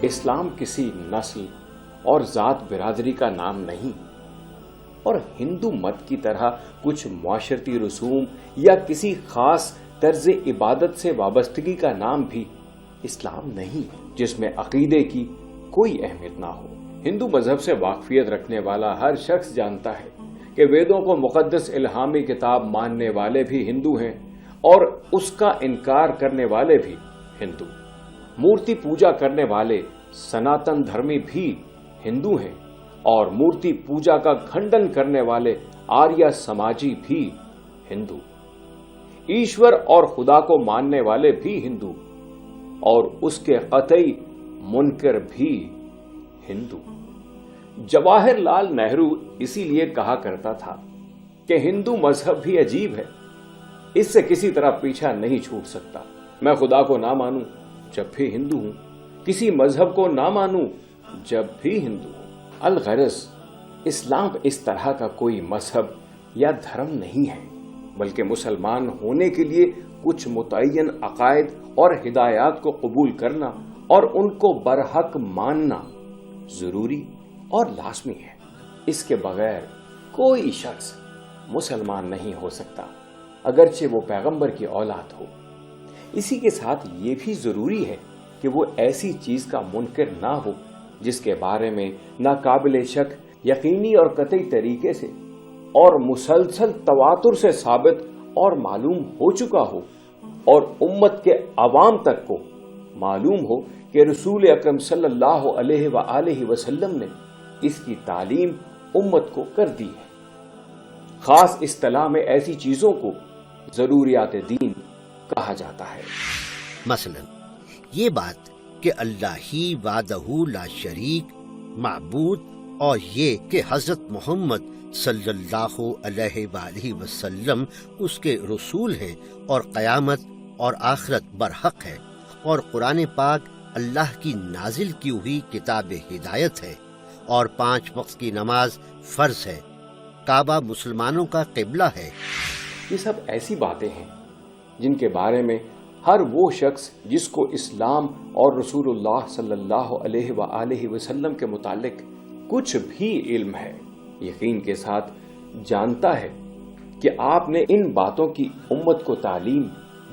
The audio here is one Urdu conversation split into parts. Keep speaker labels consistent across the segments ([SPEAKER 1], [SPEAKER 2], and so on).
[SPEAKER 1] اسلام کسی نسل اور ذات برادری کا نام نہیں، اور ہندو مت کی طرح کچھ معاشرتی رسوم یا کسی خاص طرز عبادت سے وابستگی کا نام بھی اسلام نہیں جس میں عقیدے کی کوئی اہمیت نہ ہو۔ ہندو مذہب سے واقفیت رکھنے والا ہر شخص جانتا ہے کہ ویدوں کو مقدس الہامی کتاب ماننے والے بھی ہندو ہیں اور اس کا انکار کرنے والے بھی ہندو۔ مورتی پوجا کرنے والے سناتن دھرمی بھی ہندو ہیں اور مورتی پوجا کا کھنڈن کرنے والے آریہ سماجی بھی ہندو۔ ایشور اور خدا کو ماننے والے بھی ہندو اور اس کے قطعی منکر بھی ہندو۔ جواہر لال نہرو اسی لیے کہا کرتا تھا کہ ہندو مذہب بھی عجیب ہے، اس سے کسی طرح پیچھا نہیں چھوٹ سکتا۔ میں خدا کو نہ مانوں جب بھی ہندو ہوں، کسی مذہب کو نہ مانوں جب بھی ہندو ہوں۔ الغرض اسلام اس طرح کا کوئی مذہب یا دھرم نہیں ہے، بلکہ مسلمان ہونے کے لیے کچھ متعین عقائد اور ہدایات کو قبول کرنا اور ان کو برحق ماننا ضروری اور لازمی ہے۔ اس کے بغیر کوئی شخص مسلمان نہیں ہو سکتا، اگرچہ وہ پیغمبر کی اولاد ہو۔ اسی کے ساتھ یہ بھی ضروری ہے کہ وہ ایسی چیز کا منکر نہ ہو جس کے بارے میں ناقابل شک یقینی اور قطعی طریقے سے اور مسلسل تواتر سے ثابت اور معلوم ہو چکا ہو، اور امت کے عوام تک کو معلوم ہو کہ رسول اکرم صلی اللہ علیہ وآلہ وسلم نے اس کی تعلیم امت کو کر دی ہے۔ خاص اصطلاح میں ایسی چیزوں کو ضروریات دین کہا جاتا ہے۔
[SPEAKER 2] مثلا یہ بات کہ اللہ ہی وحدہ لا شریک معبود، اور یہ کہ حضرت محمد صلی اللہ علیہ وآلہ وسلم اس کے رسول ہیں اور قیامت اور آخرت برحق ہے، اور قرآن پاک اللہ کی نازل کی ہوئی کتاب ہدایت ہے، اور 5 وقت کی نماز فرض ہے، کعبہ مسلمانوں کا قبلہ ہے۔
[SPEAKER 1] یہ سب ایسی باتیں ہیں جن کے بارے میں ہر وہ شخص جس کو اسلام اور رسول اللہ صلی اللہ علیہ وآلہ وسلم کے متعلق کچھ بھی علم ہے، یقین کے ساتھ جانتا ہے کہ آپ نے ان باتوں کی امت کو تعلیم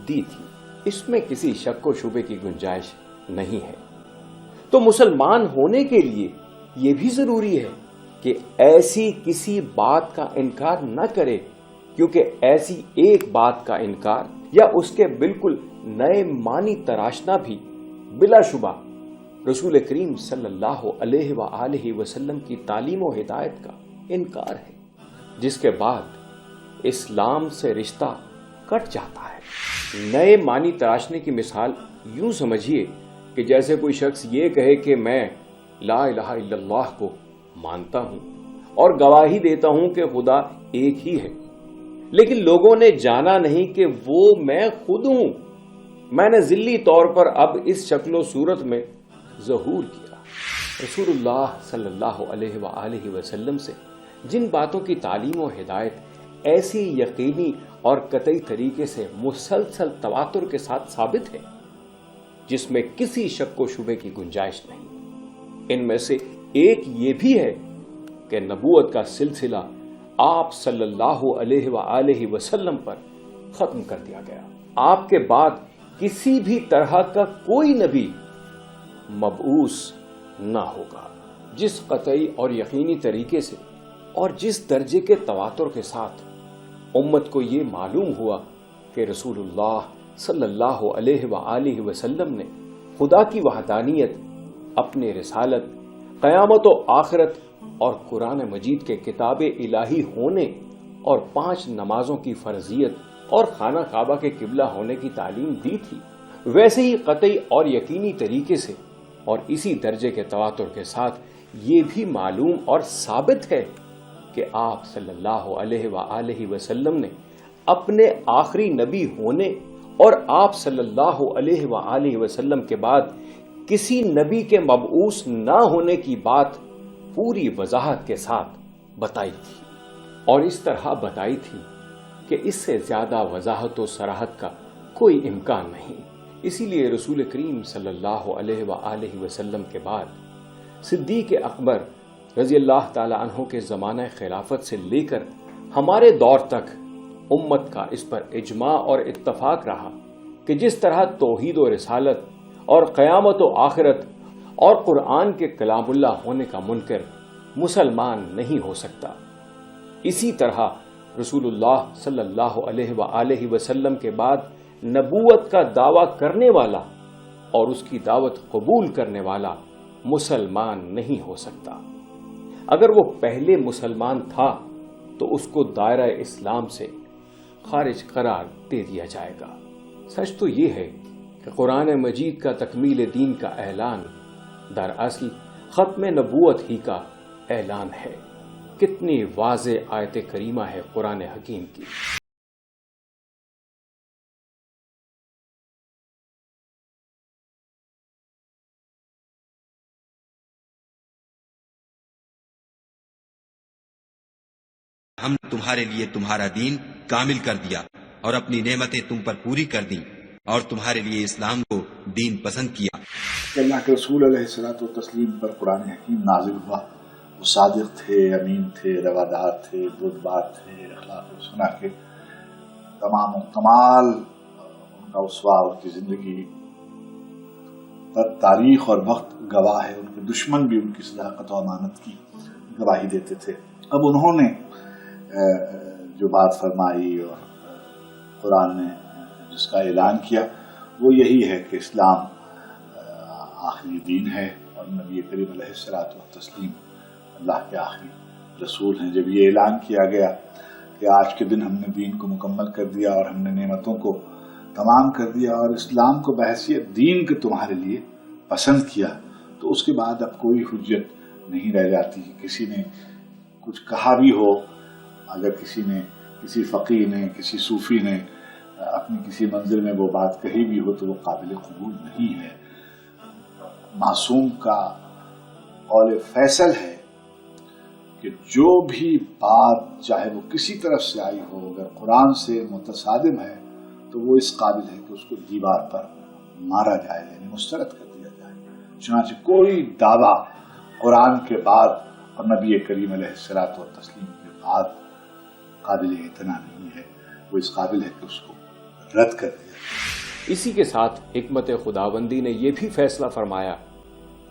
[SPEAKER 1] دی تھی۔ اس میں کسی شک و شبے کی گنجائش نہیں ہے۔ تو مسلمان ہونے کے لیے یہ بھی ضروری ہے کہ ایسی کسی بات کا انکار نہ کرے، کیونکہ ایسی ایک بات کا انکار یا اس کے بالکل نئے معنی تراشنا بھی بلا شبہ رسول کریم صلی اللہ علیہ وآلہ وسلم کی تعلیم و ہدایت کا انکار ہے، جس کے بعد اسلام سے رشتہ کٹ جاتا ہے۔ نئے معنی تراشنے کی مثال یوں سمجھیے کہ جیسے کوئی شخص یہ کہے کہ میں لا الہ الا اللہ کو مانتا ہوں اور گواہی دیتا ہوں کہ خدا ایک ہی ہے، لیکن لوگوں نے جانا نہیں کہ وہ میں خود ہوں، میں نے ذلی طور پر اب اس شکل و صورت میں ظہور کیا۔ رسول اللہ صلی اللہ علیہ وآلہ وسلم سے جن باتوں کی تعلیم و ہدایت ایسی یقینی اور قطعی طریقے سے مسلسل تواتر کے ساتھ ثابت ہے جس میں کسی شک و شبے کی گنجائش نہیں، ان میں سے ایک یہ بھی ہے کہ نبوت کا سلسلہ آپ صلی اللہ علیہ وآلہ وسلم پر ختم کر دیا گیا۔ آپ کے بعد کسی بھی طرح کا کوئی نبی مبعوث نہ ہوگا۔ جس قطعی اور یقینی طریقے سے اور جس درجے کے تواتر کے ساتھ امت کو یہ معلوم ہوا کہ رسول اللہ صلی اللہ علیہ وآلہ وسلم نے خدا کی وحدانیت، اپنے رسالت، قیامت و آخرت اور قرآن مجید کے کتاب الہی ہونے اور 5 نمازوں کی فرضیت اور خانہ کعبہ کے قبلہ ہونے کی تعلیم دی تھی، ویسے ہی قطعی اور یقینی طریقے سے اور اسی درجے کے تواتر کے ساتھ یہ بھی معلوم اور ثابت ہے کہ آپ صلی اللہ علیہ وآلہ وسلم نے اپنے آخری نبی ہونے اور آپ صلی اللہ علیہ وآلہ وسلم کے بعد کسی نبی کے مبعوث نہ ہونے کی بات پوری وضاحت کے ساتھ بتائی تھی، اور اس طرح بتائی تھی کہ اس سے زیادہ وضاحت و صراحت کا کوئی امکان نہیں۔ اسی لیے رسول کریم صلی اللہ علیہ وآلہ وسلم کے بعد صدیق اکبر رضی اللہ تعالی عنہ کے زمانہ خلافت سے لے کر ہمارے دور تک امت کا اس پر اجماع اور اتفاق رہا کہ جس طرح توحید و رسالت اور قیامت و آخرت اور قرآن کے کلام اللہ ہونے کا منکر مسلمان نہیں ہو سکتا، اسی طرح رسول اللہ صلی اللہ علیہ وآلہ وسلم کے بعد نبوت کا دعویٰ کرنے والا اور اس کی دعوت قبول کرنے والا مسلمان نہیں ہو سکتا۔ اگر وہ پہلے مسلمان تھا تو اس کو دائرہ اسلام سے خارج قرار دے دیا جائے گا۔ سچ تو یہ ہے کہ قرآن مجید کا تکمیل دین کا اعلان دراصل ختم نبوت ہی کا اعلان ہے۔ کتنی واضح آیت کریمہ ہے قرآن حکیم کی۔
[SPEAKER 3] ہم نے تمہارے لیے تمہارا دین کامل کر دیا اور اپنی نعمتیں تم پر پوری کر دیں اور تمہارے لیے اسلام کو دین پسند کیا۔
[SPEAKER 4] اللہ کے رسول علیہ الصلوۃ والتسلیم پر قرآن حکیم نازل ہوا، وہ صادق تھے، امین تھے، روادار تھے، بردبار تھے، اخلاق حسنہ کے تمام و کمال ان کا اسوہ، ان کی زندگی پر تاریخ اور وقت گواہ ہے۔ ان کے دشمن بھی ان کی صداقت و امانت کی گواہی دیتے تھے۔ اب انہوں نے جو بات فرمائی اور قرآن نے جس کا اعلان کیا وہ یہی ہے کہ اسلام آخری دین ہے اور نبی کریم علیہ الصلوۃ والتسلیم اللہ کے آخری رسول ہیں۔ جب یہ اعلان کیا گیا کہ آج کے دن ہم نے دین کو مکمل کر دیا اور ہم نے نعمتوں کو تمام کر دیا اور اسلام کو بحیثیت دین کے تمہارے لیے پسند کیا، تو اس کے بعد اب کوئی حجت نہیں رہ جاتی۔ کسی نے کچھ کہا بھی ہو، اگر کسی نے، کسی فقیہ نے، کسی صوفی نے اپنی کسی منزل میں وہ بات کہی بھی ہو تو وہ قابل قبول نہیں ہے۔ معصوم کا قول فیصل ہے کہ جو بھی بات چاہے وہ کسی طرف سے آئی ہو، اگر قرآن سے متصادم ہے تو وہ اس قابل ہے کہ اس کو دیوار پر مارا جائے، یعنی مسترد کر دیا جائے۔ چنانچہ کوئی دعویٰ قرآن کے بعد اور نبی کریم علیہ الصلوۃ والتسلیم کے بعد قابل اعتنا نہیں ہے، وہ اس قابل ہے کہ اس کو رد کر دیا۔
[SPEAKER 1] اسی کے ساتھ حکمت خداوندی نے یہ بھی فیصلہ فرمایا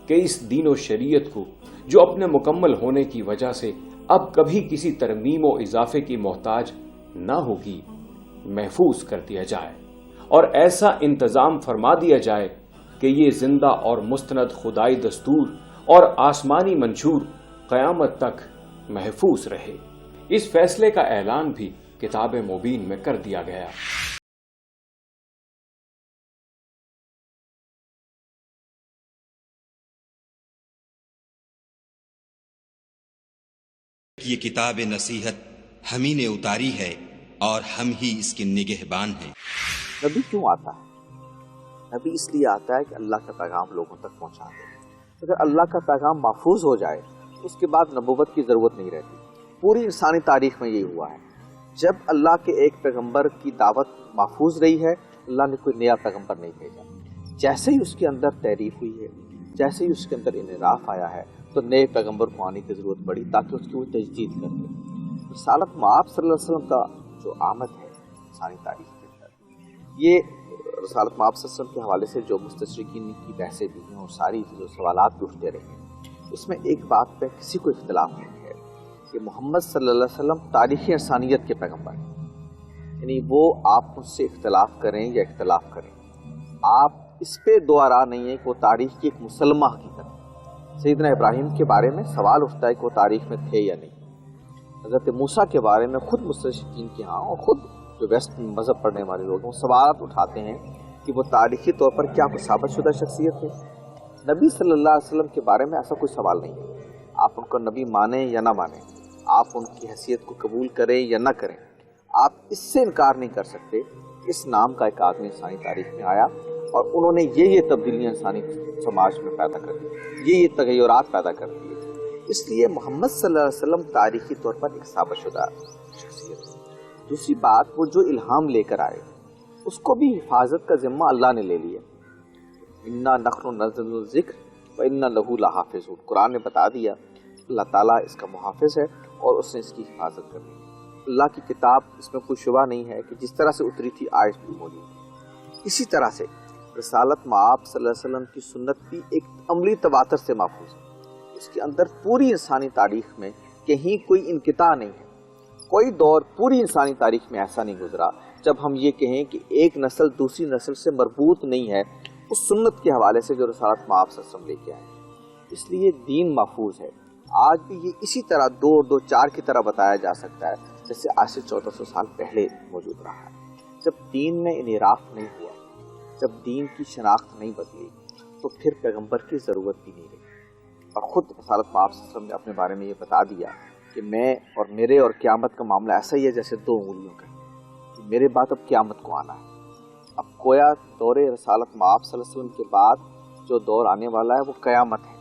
[SPEAKER 1] کہ اس دین و شریعت کو جو اپنے مکمل ہونے کی وجہ سے اب کبھی کسی ترمیم و اضافے کی محتاج نہ ہوگی، محفوظ کر دیا جائے اور ایسا انتظام فرما دیا جائے کہ یہ زندہ اور مستند خدائی دستور اور آسمانی منشور قیامت تک محفوظ رہے۔ اس فیصلے کا اعلان بھی کتاب مبین میں کر دیا گیا۔
[SPEAKER 3] یہ کتاب نصیحت ہم ہی نے اتاری ہے اور ہم ہی اس کے نگہبان ہیں۔
[SPEAKER 5] نبی کیوں آتا ہے؟ نبی اس لیے آتا ہے کہ اللہ کا پیغام لوگوں تک پہنچا دے۔ اگر اللہ کا پیغام محفوظ ہو جائے اس کے بعد نبوت کی ضرورت نہیں رہتی۔ پوری انسانی تاریخ میں یہی ہوا ہے، جب اللہ کے ایک پیغمبر کی دعوت محفوظ رہی ہے اللہ نے کوئی نیا پیغمبر نہیں بھیجا۔ جیسے ہی اس کے اندر تحریف ہوئی ہے، جیسے ہی اس کے اندر انحراف آیا ہے تو نئے پیغمبر کو آنے کی ضرورت پڑی تاکہ اس کی وہ تجدید کر دے۔ رسالت مآب صلی اللہ علیہ وسلم کا جو آمد ہے انسانی تاریخ کے اندر، یہ رسالت مآب صلی اللہ علیہ وسلم کے حوالے سے جو مستشرقین کی بحثیں بھی ہیں اور ساری جو سوالات بھی اٹھتے رہے ہیں، اس میں ایک بات پہ کسی کو اختلاف نہیں ہے کہ محمد صلی اللہ علیہ وسلم تاریخی انسانیت کے پیغمبر ہیں۔ یعنی وہ آپ مجھ سے اختلاف کریں یا اختلاف کریں، آپ اس پہ دو آراء نہیں ہے کہ وہ تاریخ کی ایک مسلمہ حقیقت ہے۔ سیدنا ابراہیم کے بارے میں سوال اٹھتا ہے کہ وہ تاریخ میں تھے یا نہیں۔ حضرت موسیٰ کے بارے میں خود مستشرقین کے ہاں اور خود جو ویسٹ مذہب پڑھنے والے لوگ ہیں وہ سوالات اٹھاتے ہیں کہ وہ تاریخی طور پر کیا کوئی ثابت شدہ شخصیت ہے۔ نبی صلی اللہ علیہ وسلم کے بارے میں ایسا کوئی سوال نہیں ہے، آپ ان کو نبی مانیں یا نہ مانیں، آپ ان کی حیثیت کو قبول کریں یا نہ کریں، آپ اس سے انکار نہیں کر سکتے کہ اس نام کا ایک آدمی انسانی تاریخ میں آیا اور انہوں نے یہ تبدیلیاں انسانی سماج میں پیدا کر دی، یہ تغیرات پیدا کر دیے۔ اس لیے محمد صلی اللہ علیہ وسلم تاریخی طور پر ایک ثابت شدہ شخصیت ہے۔ دوسری بات، وہ جو الہام لے کر آئے اس کو بھی حفاظت کا ذمہ اللہ نے لے لیا۔ انا نحن نزلنا الذکر وَإِنَّا لَهُ لَحَافِظُونَ، قرآن نے بتا دیا اللہ تعالیٰ اس کا محافظ ہے اور اس نے اس کی حفاظت کر دی۔ اللہ کی کتاب، اس میں کوئی شبہ نہیں ہے کہ جس طرح سے اتری تھی آج بھی موجود ہے۔ اسی طرح سے رسالت مآب صلی اللہ علیہ وسلم کی سنت بھی ایک عملی تواتر سے محفوظ ہے۔ اس کے اندر پوری انسانی تاریخ میں کہیں کوئی انقطاع نہیں ہے، کوئی دور پوری انسانی تاریخ میں ایسا نہیں گزرا جب ہم یہ کہیں کہ ایک نسل دوسری نسل سے مربوط نہیں ہے اس سنت کے حوالے سے جو رسالت مآب صلی اللہ علیہ وسلم لے کے آئے۔ اس لیے دین محفوظ ہے، آج بھی یہ اسی طرح 2-2-4 کی طرح بتایا جا سکتا ہے جیسے آج سے 1400 سال پہلے موجود رہا ہے۔ جب دین میں انحراف نہیں ہوا، جب دین کی شناخت نہیں بدلی، تو پھر پیغمبر کی ضرورت بھی نہیں رہی۔ اور خود رسالت مآب صلی اللہ علیہ وسلم نے اپنے بارے میں یہ بتا دیا کہ میں اور میرے اور قیامت کا معاملہ ایسا ہی ہے جیسے 2 انگلیوں کا، کہ میرے بعد اب قیامت کو آنا ہے۔ اب گویا دور رسالت مآب صلی اللہ علیہ وسلم کے بعد جو دور آنے والا ہے وہ قیامت ہے،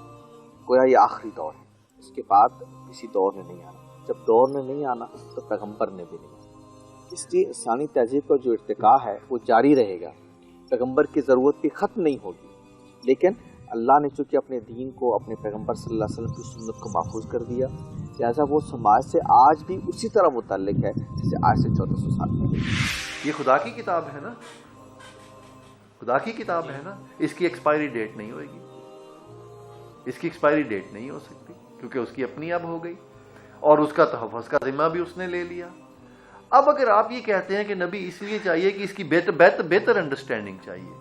[SPEAKER 5] گویا یہ آخری دور ہے، اس کے بعد کسی دور نے نہیں آنا۔ جب دور نے نہیں آنا تو پیغمبر نے بھی نہیں آنا۔ اس لیے انسانی تہذیب کا جو ارتقاء ہے وہ جاری رہے گا، پیغمبر کی ضرورت بھی ختم نہیں ہوگی، لیکن اللہ نے چونکہ اپنے دین کو، اپنے پیغمبر صلی اللہ علیہ وسلم کی سنت کو محفوظ کر دیا، لہٰذا وہ سماج سے آج بھی اسی طرح متعلق ہے جیسے آج سے 1400 سال پہلے۔
[SPEAKER 6] یہ خدا کی کتاب ہے نا، خدا کی کتاب ہے نا، اس کی ایکسپائری ڈیٹ نہیں ہوئے گی، اس کی ایکسپائری ڈیٹ نہیں ہو سکتی کیونکہ اس کی اپنی اب ہو گئی اور اس کا تحفظ کا ذمہ بھی اس نے لے لیا۔ اب اگر آپ یہ کہتے ہیں کہ نبی اس لیے چاہیے کہ اس کی بہتر انڈرسٹینڈنگ چاہیے،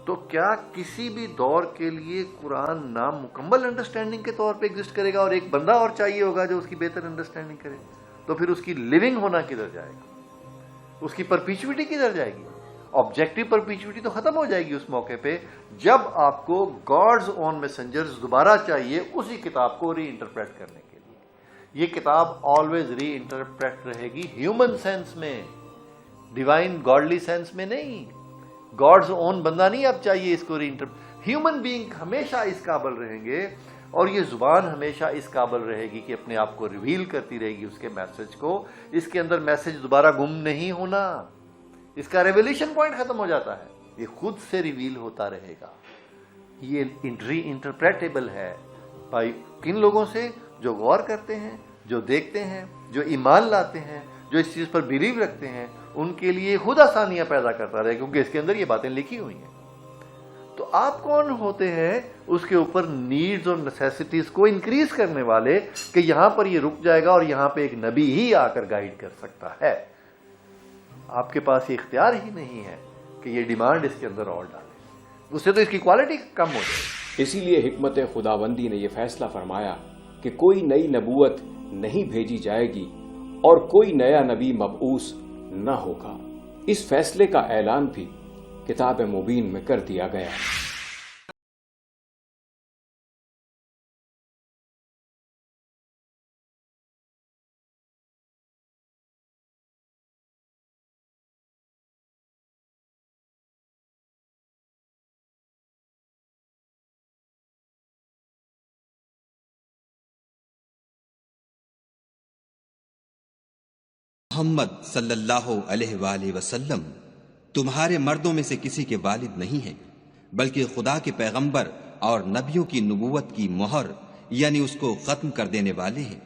[SPEAKER 6] تو کیا کسی بھی دور کے لیے قرآن نامکمل انڈرسٹینڈنگ کے طور پہ ایگزسٹ کرے گا اور ایک بندہ اور چاہیے ہوگا جو اس کی بہتر انڈرسٹینڈنگ کرے؟ تو پھر اس کی لیونگ ہونا کدھر جائے گا، اس کی پرپیچوٹی کدھر جائے گی؟ آبجیکٹو پرپیچوٹی تو ختم ہو جائے گی اس موقع پہ جب آپ کو گاڈز اون میسنجرز دوبارہ چاہیے اسی کتاب کو ری انٹرپریٹ کرنے کے لیے۔ یہ کتاب آلویز ری انٹرپریٹ رہے گی ہیومن سینس میں، ڈیوائن گاڈلی سینس میں نہیں۔ گاڈز اون بندہ نہیں اب چاہیے اس کو ری انٹرپریٹ، ہیومن بینگ ہمیشہ اس قابل رہیں گے اور یہ زبان ہمیشہ اس قابل رہے گی کہ اپنے آپ کو ریویل کرتی رہے گی اس کے میسج کو، اس کے اندر میسج دوبارہ گم نہیں ہونا، اس کا ریویلیشن پوائنٹ ختم ہو جاتا ہے، یہ خود سے ریویل ہوتا رہے گا۔ یہ ری انٹرپریٹیبل ہے بھائی کن لوگوں سے؟ جو غور کرتے ہیں، جو دیکھتے ہیں، جو ایمان لاتے ہیں، جو اس چیز پر بلیو رکھتے ہیں، ان کے لیے خود آسانیاں پیدا کرتا رہے کیونکہ اس کے اندر یہ باتیں لکھی ہوئی ہیں۔ تو آپ کون ہوتے ہیں اس کے اوپر نیڈز اور نیسیسٹیز کو انکریز کرنے والے کہ یہاں پر یہ رک جائے گا اور یہاں پہ ایک نبی ہی آ کر گائیڈ کر سکتا ہے؟ آپ کے پاس یہ اختیار ہی نہیں ہے کہ یہ ڈیمانڈ اس کے اندر اور ڈالے، اس سے تو اس کی کوالٹی کم ہو جائے۔
[SPEAKER 1] اسی لیے حکمت خداوندی نے یہ فیصلہ فرمایا کہ کوئی نئی نبوت نہیں بھیجی جائے گی اور کوئی نیا نبی مبعوث نہ ہوگا۔ اس فیصلے کا اعلان بھی کتاب مبین میں کر دیا گیا ہے۔
[SPEAKER 3] محمد صلی اللہ علیہ وآلہ وسلم تمہارے مردوں میں سے کسی کے والد نہیں ہیں، بلکہ خدا کے پیغمبر اور نبیوں کی نبوت کی مہر یعنی اس کو ختم کر دینے والے ہیں،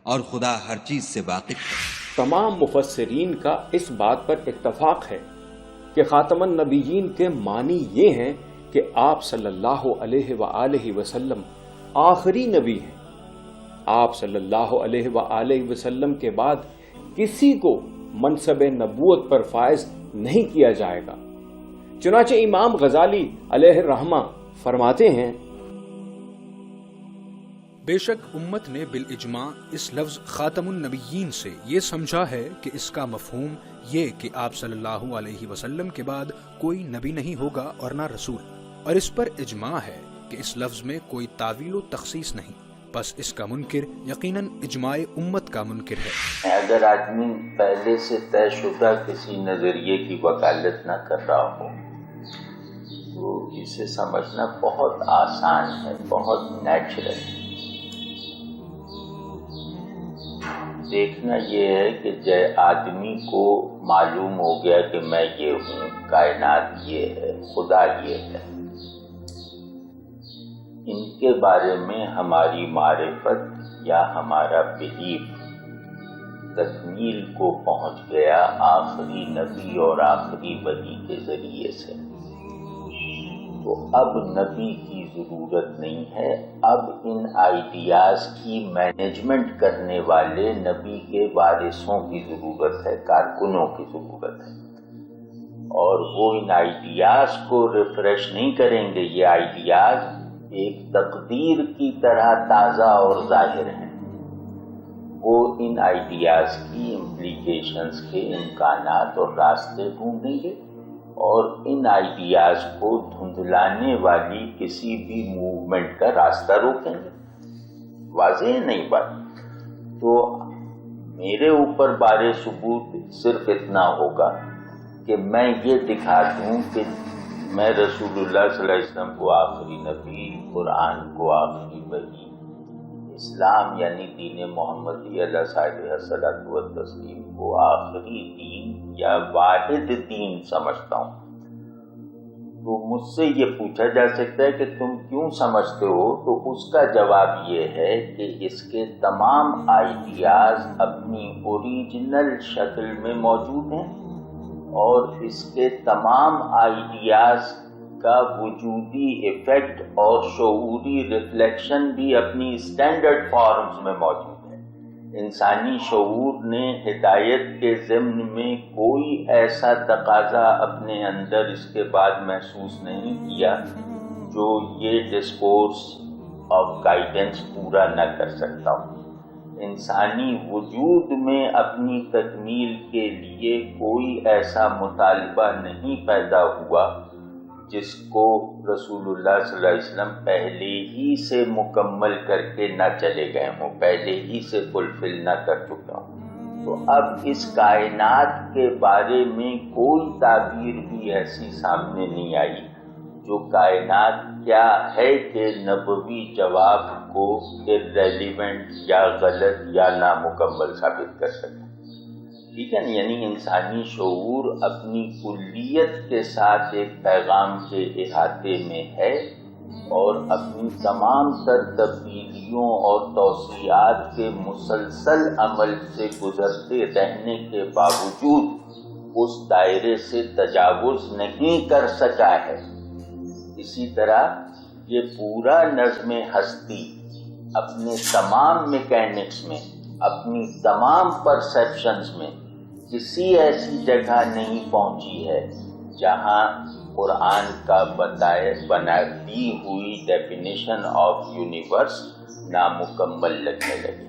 [SPEAKER 3] اور خدا ہر چیز سے واقف ہے۔
[SPEAKER 1] تمام مفسرین کا اس بات پر اتفاق ہے کہ خاتم النبیین کے معنی یہ ہیں کہ آپ صلی اللہ علیہ وآلہ وسلم آخری نبی ہیں۔ آپ صلی اللہ علیہ وآلہ وسلم کے بعد کسی کو منصب نبوت پر فائز نہیں کیا جائے گا۔ چنانچہ امام غزالی علیہ الرحمہ فرماتے ہیں،
[SPEAKER 7] بے شک امت نے بالاجماع اس لفظ خاتم النبیین سے یہ سمجھا ہے کہ اس کا مفہوم یہ کہ آپ صلی اللہ علیہ وسلم کے بعد کوئی نبی نہیں ہوگا اور نہ رسول، اور اس پر اجماع ہے کہ اس لفظ میں کوئی تعویل و تخصیص نہیں، بس اس کا منکر یقیناً اجماع امت کا منکر ہے۔
[SPEAKER 8] اگر آدمی پہلے سے طے شدہ کسی نظریے کی وکالت نہ کر رہا ہو تو اسے سمجھنا بہت آسان ہے، بہت نیچرل ہے۔ دیکھنا یہ ہے کہ آدمی کو معلوم ہو گیا کہ میں یہ ہوں، کائنات یہ ہے، خدا یہ ہے، ان کے بارے میں ہماری معرفت یا ہمارا بلیف تکمیل کو پہنچ گیا آخری نبی اور آخری ولی کے ذریعے سے۔ تو اب نبی کی ضرورت نہیں ہے، اب ان آئیڈیاز کی مینجمنٹ کرنے والے نبی کے وارثوں کی ضرورت ہے، کارکنوں کی ضرورت ہے، اور وہ ان آئیڈیاز کو ریفریش نہیں کریں گے۔ یہ آئیڈیاز ایک تقدیر کی طرح تازہ اور ظاہر ہیں، وہ ان آئیڈیاز کی امپلیکیشنز کے امکانات اور راستے ڈھونڈیں گے اور ان آئیڈیاز کو دھندلانے والی کسی بھی موومنٹ کا راستہ روکیں گے۔ واضح ہے نہیں بات؟ تو میرے اوپر بار ثبوت صرف اتنا ہوگا کہ میں یہ دکھا دوں کہ میں رسول اللہ صلی اللہ علیہ وسلم کو آخری نبی، قرآن کو آخری وحی، اسلام یعنی دین محمدی علیہ صاحب الصلاۃ والتسلیم کو آخری دین یا واحد دین سمجھتا ہوں۔ تو مجھ سے یہ پوچھا جا سکتا ہے کہ تم کیوں سمجھتے ہو، تو اس کا جواب یہ ہے کہ اس کے تمام آئیڈیاز اپنی اوریجنل شکل میں موجود ہیں، اور اس کے تمام آئیڈیاز کا وجودی ایفیکٹ اور شعوری ریفلیکشن بھی اپنی اسٹینڈرڈ فارمز میں موجود ہے۔ انسانی شعور نے ہدایت کے ضمن میں کوئی ایسا تقاضا اپنے اندر اس کے بعد محسوس نہیں کیا جو یہ ڈسکورس آف گائیڈنس پورا نہ کر سکتا ہوں۔ انسانی وجود میں اپنی تکمیل کے لیے کوئی ایسا مطالبہ نہیں پیدا ہوا جس کو رسول اللہ صلی اللہ علیہ وسلم پہلے ہی سے مکمل کر کے نہ چلے گئے ہوں، پہلے ہی سے فلفل نہ کر چکا ہوں۔ تو اب اس کائنات کے بارے میں کوئی تعبیر بھی ایسی سامنے نہیں آئی جو کائنات کیا ہے کہ نبوی جواب کو irrelevant یا غلط یا نامکمل ثابت کر سکے۔ ٹھیک ہے نا؟ یعنی انسانی شعور اپنی کلیت کے ساتھ ایک پیغام کے احاطے میں ہے، اور اپنی تمام تر تبدیلیوں اور توسیعات کے مسلسل عمل سے گزرتے رہنے کے باوجود اس دائرے سے تجاوز نہیں کر سکا ہے۔ اسی طرح یہ پورا نظم ہستی اپنے تمام میکینکس میں، اپنی تمام پرسیپشنز میں کسی ایسی جگہ نہیں پہنچی ہے جہاں قرآن کا بنائی ہوئی ڈیفینیشن آف یونیورس نامکمل لگنے لگے۔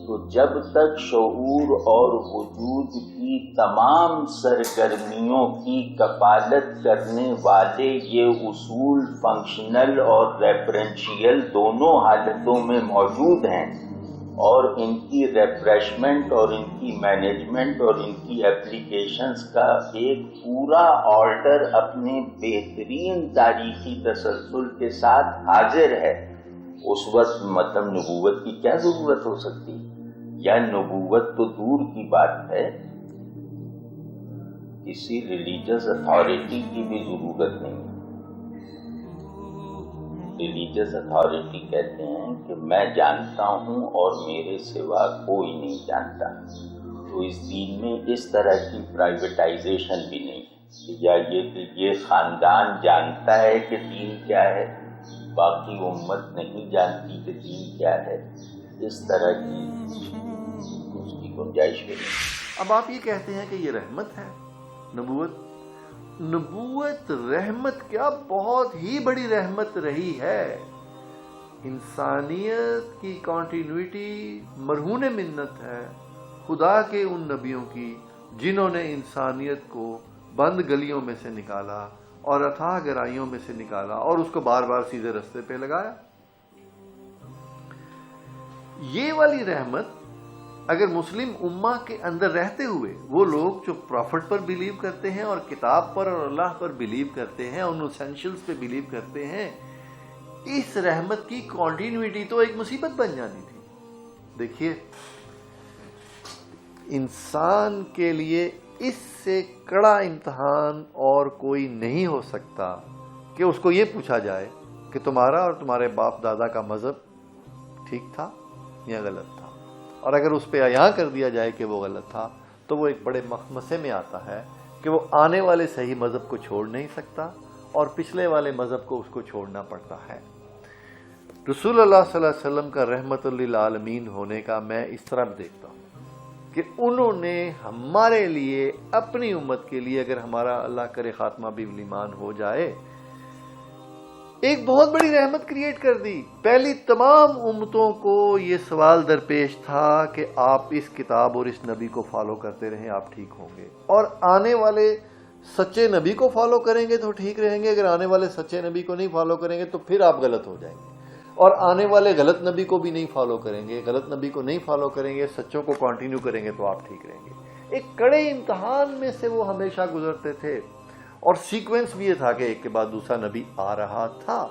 [SPEAKER 8] تو جب تک شعور اور وجود کی تمام سرگرمیوں کی کفالت کرنے والے یہ اصول فنکشنل اور ریفرنشیل دونوں حالتوں میں موجود ہیں، اور ان کی ریفریشمنٹ اور ان کی مینجمنٹ اور ان کی اپلیکیشنز کا ایک پورا آرڈر اپنے بہترین تاریخی تسلسل کے ساتھ حاضر ہے، اس وقت مطلب نبوت کی کیا ضرورت ہو سکتی؟ یا نبوت تو دور کی بات ہے، کسی ریلیجس اتھارٹی کی بھی ضرورت نہیں۔ ریلیجس اتھارٹی کہتے ہیں کہ میں جانتا ہوں اور میرے سوا کوئی نہیں جانتا۔ تو اس دین میں اس طرح کی پرائیویٹائزیشن بھی نہیں ہے، یا یہ خاندان جانتا ہے کہ دین کیا ہے، باقی امت نہیں جانتی کہ دین کیا ہے، اس طرح کی اس کی گنجائش بھی نہیں۔
[SPEAKER 6] اب آپ یہ کہتے ہیں کہ یہ رحمت ہے نبوت رحمت کیا، بہت ہی بڑی رحمت رہی ہے۔ انسانیت کی کنٹینیوٹی مرہون منت ہے خدا کے ان نبیوں کی جنہوں نے انسانیت کو بند گلیوں میں سے نکالا اور اتھاہ گہرائیوں میں سے نکالا اور اس کو بار بار سیدھے رستے پہ لگایا۔ یہ والی رحمت اگر مسلم امہ کے اندر رہتے ہوئے وہ لوگ جو پروفٹ پر بلیو کرتے ہیں اور کتاب پر اور اللہ پر بلیو کرتے ہیں، ان اسینشلز پہ بلیو کرتے ہیں، اس رحمت کی کنٹینیوٹی تو ایک مصیبت بن جانی تھی۔ دیکھیے، انسان کے لیے اس سے کڑا امتحان اور کوئی نہیں ہو سکتا کہ اس کو یہ پوچھا جائے کہ تمہارا اور تمہارے باپ دادا کا مذہب ٹھیک تھا یا غلط تھا، اور اگر اس پہ عیاں کر دیا جائے کہ وہ غلط تھا تو وہ ایک بڑے مخمسے میں آتا ہے کہ وہ آنے والے صحیح مذہب کو چھوڑ نہیں سکتا اور پچھلے والے مذہب کو اس کو چھوڑنا پڑتا ہے۔ رسول اللہ صلی اللہ علیہ وسلم کا رحمت للعالمین ہونے کا میں اس طرح دیکھتا ہوں کہ انہوں نے ہمارے لیے، اپنی امت کے لیے، اگر ہمارا اللہ کرے خاتمہ بھی ایمان ہو جائے، ایک بہت بڑی رحمت کریٹ کر دی۔ پہلی تمام امتوں کو یہ سوال درپیش تھا کہ آپ اس کتاب اور اس نبی کو فالو کرتے رہیں، آپ ٹھیک ہوں گے، اور آنے والے سچے نبی کو فالو کریں گے تو ٹھیک رہیں گے، اگر آنے والے سچے نبی کو نہیں فالو کریں گے تو پھر آپ غلط ہو جائیں گے، اور آنے والے غلط نبی کو بھی نہیں فالو کریں گے، غلط نبی کو نہیں فالو کریں گے، سچوں کو کنٹینیو کریں گے تو آپ ٹھیک رہیں گے۔ ایک کڑے امتحان میں سے وہ ہمیشہ گزرتے تھے، اور سیکوینس بھی یہ تھا کہ ایک کے بعد دوسرا نبی آ رہا تھا۔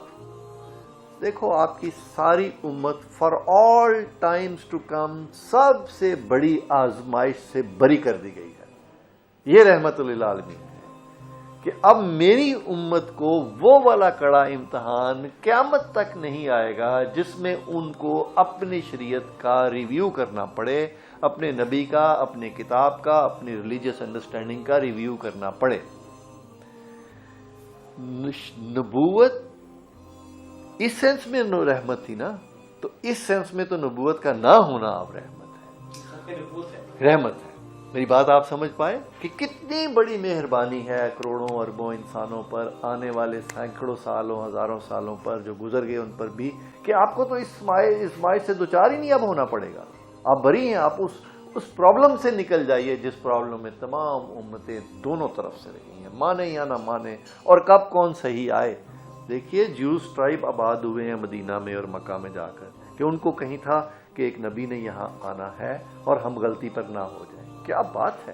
[SPEAKER 6] دیکھو، آپ کی ساری امت for all times to come سب سے بڑی آزمائش سے بری کر دی گئی ہے۔ یہ رحمت للعالمین ہے کہ اب میری امت کو وہ والا کڑا امتحان قیامت تک نہیں آئے گا جس میں ان کو اپنی شریعت کا ریویو کرنا پڑے، اپنے نبی کا، اپنے کتاب کا، اپنی ریلیجیس انڈرسٹینڈنگ کا ریویو کرنا پڑے۔ نبوت اس سینس میں رحمت تھی نا، تو اس سینس میں تو نبوت کا نہ ہونا اب رحمت ہے، رحمت ہے۔ میری بات آپ سمجھ پائے کہ کتنی بڑی مہربانی ہے کروڑوں اربوں انسانوں پر، آنے والے سینکڑوں سالوں، ہزاروں سالوں پر جو گزر گئے ان پر بھی، کہ آپ کو تو اس مائش سے دوچار ہی نہیں اب ہونا پڑے گا، آپ بری ہیں، آپ اس پرابلم سے نکل جائیے جس پرابلم میں تمام امتیں دونوں طرف سے رہی ہیں، مانے یا نہ مانے، اور کب کون صحیح آئے۔ دیکھیے، جیوز ٹرائب آباد ہوئے ہیں مدینہ میں اور مکہ میں جا کر، کہ ان کو کہیں تھا کہ ایک نبی نے یہاں آنا ہے اور ہم غلطی پر نہ ہو جائیں۔ کیا بات ہے،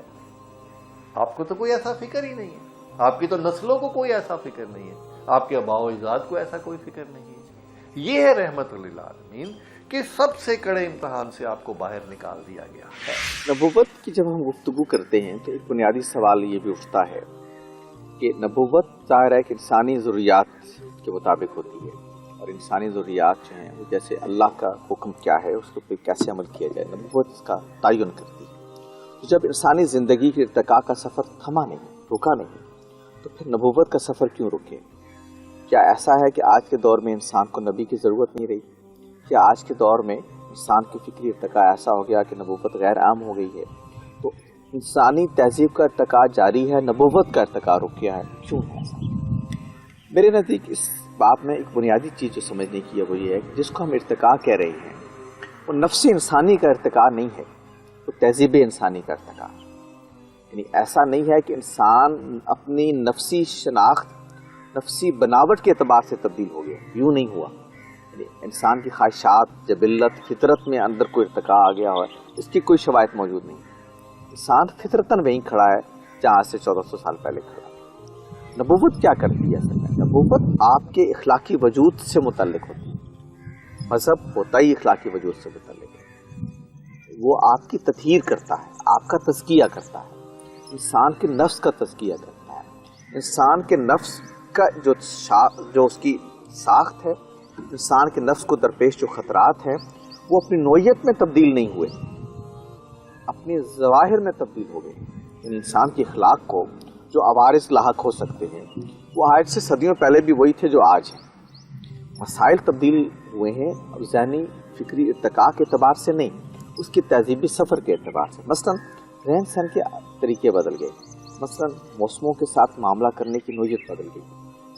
[SPEAKER 6] آپ کو تو کوئی ایسا فکر ہی نہیں ہے، آپ کی تو نسلوں کو کوئی ایسا فکر نہیں ہے، آپ کے آباء و اجداد کو ایسا کوئی فکر نہیں ہے۔ یہ ہے رحمت للعالمین کہ سب سے کڑے امتحان سے آپ کو باہر نکال دیا گیا ہے۔
[SPEAKER 5] نبوت کی جب ہم گفتگو کرتے ہیں تو ایک بنیادی سوال یہ بھی اٹھتا ہے کہ نبوت ظاہر ہے کہ انسانی ضروریات کے مطابق ہوتی ہے، اور انسانی ضروریات جو ہیں وہ جیسے اللہ کا حکم کیا ہے اس پر کیسے عمل کیا جائے، نبوت اس کا تعین کرتی ہے۔ تو جب انسانی زندگی کے ارتقاء کا سفر تھما نہیں، رکا نہیں، تو پھر نبوت کا سفر کیوں رکے؟ کیا ایسا ہے کہ آج کے دور میں انسان کو نبی کی ضرورت نہیں رہی؟ کیا آج کے دور میں انسان کی فکری ارتقاء ایسا ہو گیا کہ نبوت غیر عام ہو گئی ہے؟ تو انسانی تہذیب کا ارتقاء جاری ہے، نبوت کا ارتقاء رک گیا ہے، کیوں ہے ایسا؟ میرے نزدیک اس بات میں ایک بنیادی چیز جو سمجھنے کی ہے وہ یہ ہے کہ جس کو ہم ارتقاء کہہ رہے ہیں وہ نفس انسانی کا ارتقاء نہیں ہے، وہ تہذیب انسانی کا ارتقاء۔ یعنی ایسا نہیں ہے کہ انسان اپنی نفسی شناخت، نفسی بناوٹ کے اعتبار سے تبدیل ہو گیا، یوں نہیں ہوا۔ یعنی انسان کی خواہشات، جبلت، فطرت میں اندر کوئی ارتقاء آ گیا ہوا، اس کی کوئی شواہد موجود نہیں۔ انسان فطرتاً وہیں کھڑا ہے جہاں سے 1400 سال پہلے کھڑا۔ نبوت کیا کرتی ہے اصل میں؟ نبوت آپ کے اخلاقی وجود سے متعلق ہوتی ہے، مذہب ہوتا ہی اخلاقی وجود سے متعلق ہے۔ وہ آپ کی تطہیر کرتا ہے، آپ کا تزکیہ کرتا ہے، انسان کے نفس کا تزکیہ کرتا ہے، انسان کے نفس کا جو اس کی ساخت ہے، انسان کے نفس کو درپیش جو خطرات ہیں وہ اپنی نوعیت میں تبدیل نہیں ہوئے، اپنی ظواہر میں تبدیل ہو گئے۔ یعنی انسان کے اخلاق کو جو عوارض لاحق ہو سکتے ہیں وہ آج سے صدیوں پہلے بھی وہی تھے جو آج ہیں۔ مسائل تبدیل ہوئے ہیں اور ذہنی فکری ارتقاء کے اعتبار سے نہیں، اس کی تہذیبی سفر کے اعتبار سے۔ مثلاً رہن سہن کے طریقے بدل گئے، مثلاً موسموں کے ساتھ معاملہ کرنے کی نوعیت بدل گئی،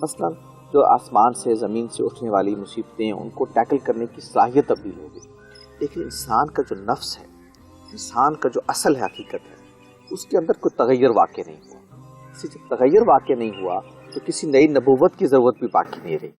[SPEAKER 5] مثلاً جو آسمان سے زمین سے اٹھنے والی مصیبتیں ان کو ٹیکل کرنے کی صلاحیت تبدیل ہو گئی۔ لیکن انسان کا جو نفس ہے، انسان کا جو اصل حقیقت ہے، اس کے اندر کوئی تغیر واقع نہیں ہوا۔ جب تغیر واقع نہیں ہوا تو کسی نئی نبوت کی ضرورت بھی باقی نہیں رہی۔